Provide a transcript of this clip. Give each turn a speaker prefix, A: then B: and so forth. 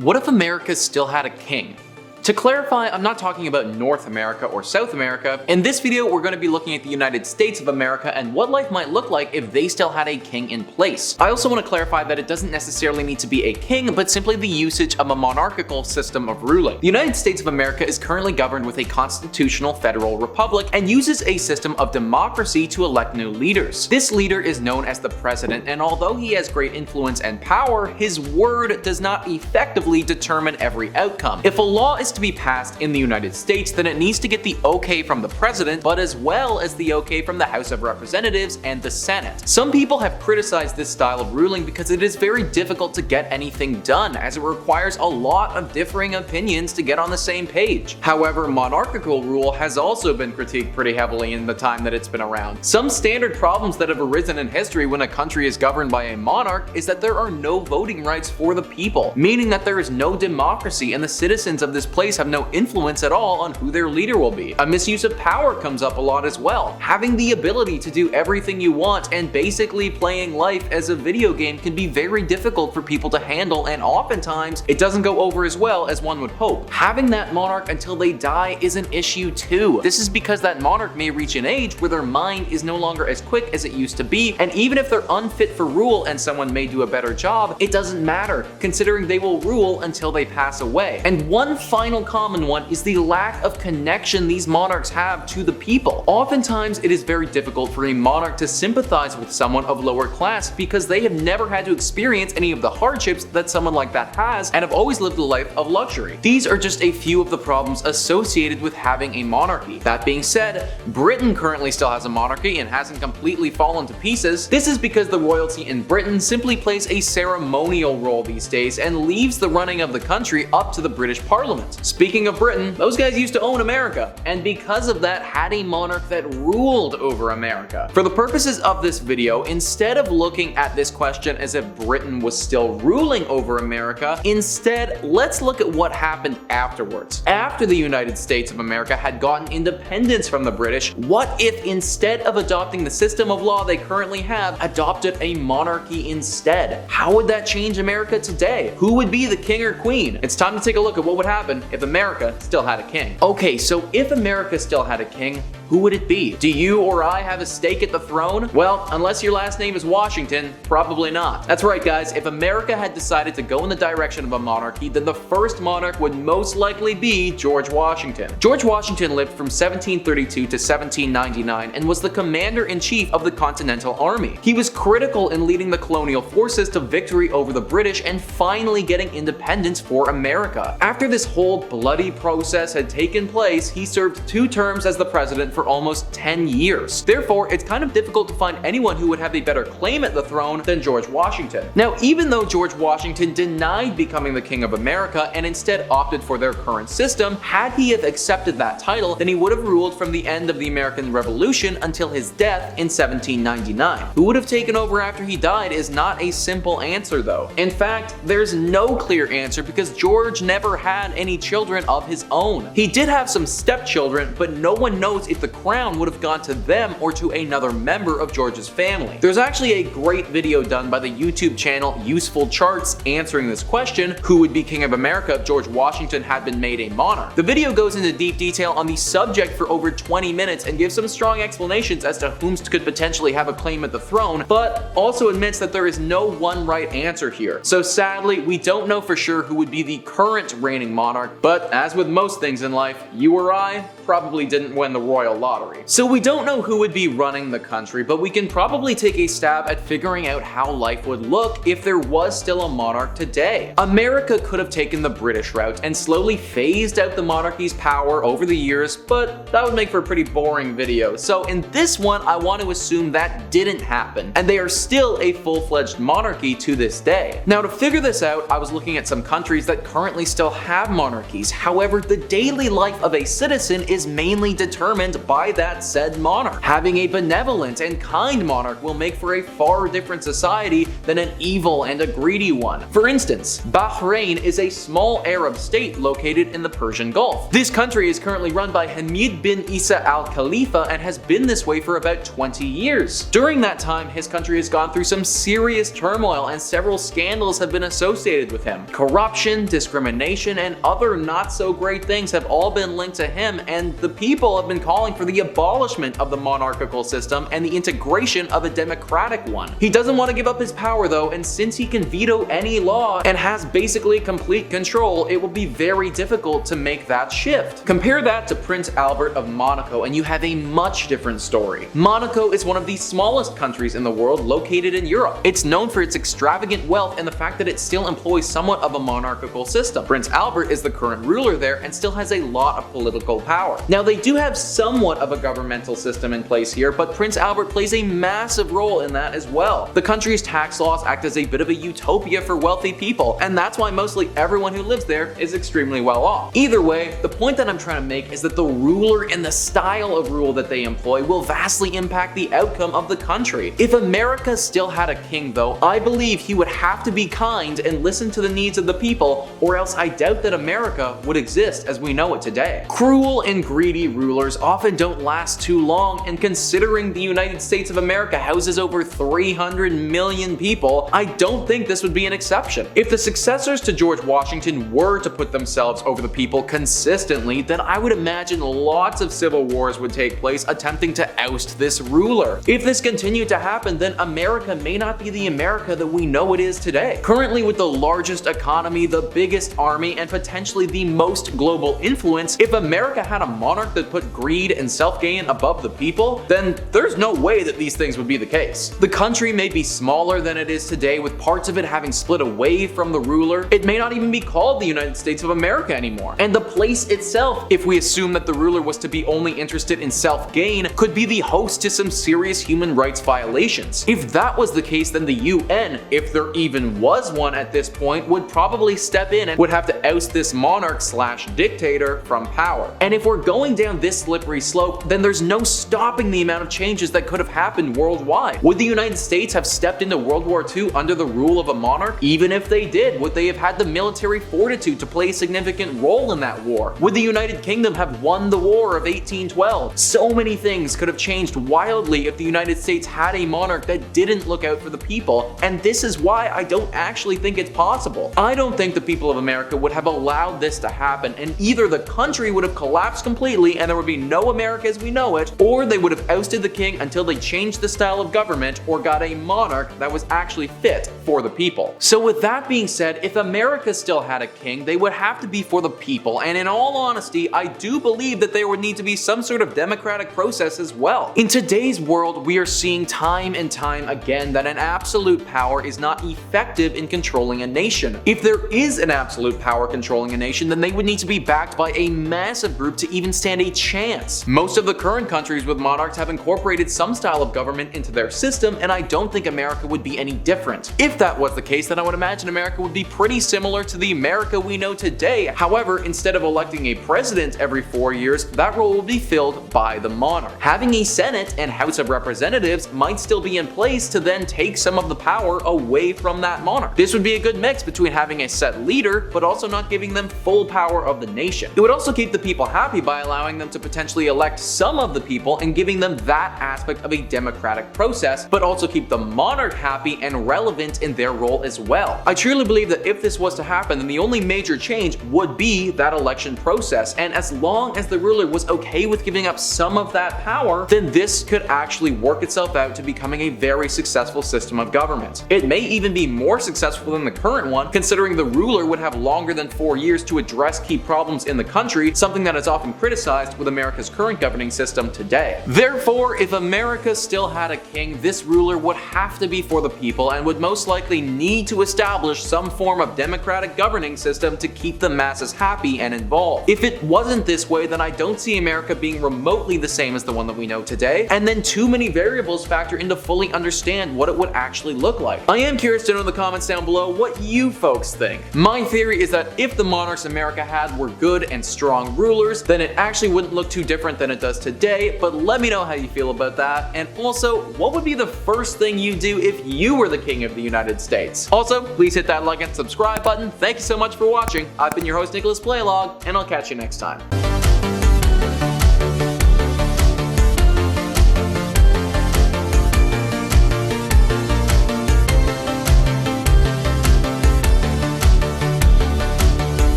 A: What if America still had a king? To clarify, I'm not talking about North America or South America. In this video, we're going to be looking at the United States of America and what life might look like if they still had a king in place. I also want to clarify that it doesn't necessarily need to be a king, but simply the usage of a monarchical system of ruling. The United States of America is currently governed with a constitutional federal republic and uses a system of democracy to elect new leaders. This leader is known as the president, and although he has great influence and power, his word does not effectively determine every outcome. If a law is to be passed in the United States, then it needs to get the okay from the president, but as well as the okay from the House of Representatives and the Senate. Some people have criticized this style of ruling because it is very difficult to get anything done, as it requires a lot of differing opinions to get on the same page. However, monarchical rule has also been critiqued pretty heavily in the time that it's been around. Some standard problems that have arisen in history when a country is governed by a monarch is that there are no voting rights for the people, meaning that there is no democracy and the citizens of this place have no influence at all on who their leader will be. A misuse of power comes up a lot as well. Having the ability to do everything you want and basically playing life as a video game can be very difficult for people to handle, and oftentimes it doesn't go over as well as one would hope. Having that monarch until they die is an issue too. This is because that monarch may reach an age where their mind is no longer as quick as it used to be, and even if they're unfit for rule and someone may do a better job, it doesn't matter, considering they will rule until they pass away. And one final common one is the lack of connection these monarchs have to the people. Oftentimes, it is very difficult for a monarch to sympathize with someone of lower class because they have never had to experience any of the hardships that someone like that has and have always lived a life of luxury. These are just a few of the problems associated with having a monarchy. That being said, Britain currently still has a monarchy and hasn't completely fallen to pieces. This is because the royalty in Britain simply plays a ceremonial role these days and leaves the running of the country up to the British Parliament. Speaking of Britain, those guys used to own America, and because of that had a monarch that ruled over America. For the purposes of this video, instead of looking at this question as if Britain was still ruling over America, instead let's look at what happened afterwards. After the United States of America had gotten independence from the British, what if instead of adopting the system of law they currently have, adopted a monarchy instead? How would that change America today? Who would be the king or queen? It's time to take a look at what would happen if America still had a king. Okay, so if America still had a king, who would it be? Do you or I have a stake at the throne? Well, unless your last name is Washington, probably not. That's right, guys. If America had decided to go in the direction of a monarchy, then the first monarch would most likely be George Washington. George Washington lived from 1732 to 1799 and was the commander-in-chief of the Continental Army. He was critical in leading the colonial forces to victory over the British and finally getting independence for America. After this whole bloody process had taken place, he served 2 terms as the president for almost 10 years. Therefore, it's kind of difficult to find anyone who would have a better claim at the throne than George Washington. Now, even though George Washington denied becoming the king of America and instead opted for their current system, had he have accepted that title, then he would have ruled from the end of the American Revolution until his death in 1799. Who would have taken over after he died is not a simple answer though. In fact, there's no clear answer because George never had any children of his own. He did have some stepchildren, but no one knows if the crown would have gone to them or to another member of George's family. There's actually a great video done by the YouTube channel Useful Charts answering this question, who would be king of America if George Washington had been made a monarch. The video goes into deep detail on the subject for over 20 minutes and gives some strong explanations as to whom could potentially have a claim at the throne, but also admits that there is no one right answer here. So sadly, we don't know for sure who would be the current reigning monarch, but as with most things in life, you or I probably didn't win the royal lottery. So we don't know who would be running the country, but we can probably take a stab at figuring out how life would look if there was still a monarch today. America could have taken the British route and slowly phased out the monarchy's power over the years, but that would make for a pretty boring video. So in this one, I want to assume that didn't happen, and they are still a full-fledged monarchy to this day. Now, to figure this out, I was looking at some countries that currently still have monarchies. However, the daily life of a citizen is mainly determined by that said monarch. Having a benevolent and kind monarch will make for a far different society than an evil and a greedy one. For instance, Bahrain is a small Arab state located in the Persian Gulf. This country is currently run by Hamid bin Isa al Khalifa and has been this way for about 20 years. During that time, his country has gone through some serious turmoil and several scandals have been associated with him. Corruption, discrimination, and other not so great things have all been linked to him, and the people have been calling for the abolishment of the monarchical system and the integration of a democratic one. He doesn't want to give up his power though, and since he can veto any law and has basically complete control, it will be very difficult to make that shift. Compare that to Prince Albert of Monaco and you have a much different story. Monaco is one of the smallest countries in the world located in Europe. It's known for its extravagant wealth and the fact that it still employs somewhat of a monarchical system. Prince Albert is the current ruler there and still has a lot of political power. Now they do have somewhat of a governmental system in place here, but Prince Albert plays a massive role in that as well. The country's tax laws act as a bit of a utopia for wealthy people, and that's why mostly everyone who lives there is extremely well off. Either way, the point that I'm trying to make is that the ruler and the style of rule that they employ will vastly impact the outcome of the country. If America still had a king though, I believe he would have to be kind and listen to the needs of the people, or else I doubt that America would exist as we know it today. Cruel and greedy rulers often don't last too long, and considering the United States of America houses over 300 million people, I don't think this would be an exception. If the successors to George Washington were to put themselves over the people consistently, then I would imagine lots of civil wars would take place attempting to oust this ruler. If this continued to happen, then America may not be the America that we know it is today. Currently, with the largest economy, the biggest army, and potentially the most global influence, if America had a monarch that put greed and self-gain above the people, then there's no way that these things would be the case. The country may be smaller than it is today, with parts of it having split away from the ruler. It may not even be called the United States of America anymore. And the place itself, if we assume that the ruler was to be only interested in self-gain, could be the host to some serious human rights violations. If that was the case, then the UN, if there even was one at this point, would probably step in and would have to oust this monarch slash dictator from power. And if we're going down this slippery slope, then there's no stopping the amount of changes that could have happened worldwide. Would the United States have stepped into World War II under the rule of a monarch? Even if they did, would they have had the military fortitude to play a significant role in that war? Would the United Kingdom have won the War of 1812? So many things could have changed wildly if the United States had a monarch that didn't look out for the people, and this is why I don't actually think it's possible. I don't think the people of America would have allowed this to happen, and either the country would have collapsed completely and there would be no America as we know it, or they would have ousted the king until they changed the style of government or got a monarch that was actually fit for the people. So with that being said, if America still had a king, they would have to be for the people, and in all honesty, I do believe that there would need to be some sort of democratic process as well. In today's world, we are seeing time and time again that an absolute power is not effective in controlling a nation. If there is an absolute power controlling a nation, then they would need to be backed by a massive group to even stand a chance. Most of the current countries with monarchs have incorporated some style of government into their system, and I don't think America would be any different. If that was the case, then I would imagine America would be pretty similar to the America we know today. However, instead of electing a president every 4 years, that role will be filled by the monarch. Having a Senate and House of Representatives might still be in place to then take some of the power away from that monarch. This would be a good mix between having a set leader, but also not giving them full power of the nation. It would also keep the people happy by allowing them to potentially elect some of the people and giving them that aspect of a democratic process, but also keep the monarch happy and relevant in their role as well. I truly believe that if this was to happen, then the only major change would be that election process, and as long as the ruler was okay with giving up some of that power, then this could actually work itself out to becoming a very successful system of government. It may even be more successful than the current one, considering the ruler would have longer than 4 years to address key problems in the country, something that is often criticized with America's current governing system today. Therefore, if America still had a king, this ruler would have to be for the people and would most likely need to establish some form of democratic governing system to keep the masses happy and involved. If it wasn't this way, then I don't see America being remotely the same as the one that we know today, and then too many variables factor in to fully understand what it would actually look like. I am curious to know in the comments down below what you folks think. My theory is that if the monarchs America had were good and strong rulers, then it actually wouldn't look too different different than it does today, but let me know how you feel about that. And also, what would be the first thing you do if you were the king of the United States? Also, please hit that like and subscribe button. Thank you so much for watching. I've been your host, Nicholas Playlog, and I'll catch you next time.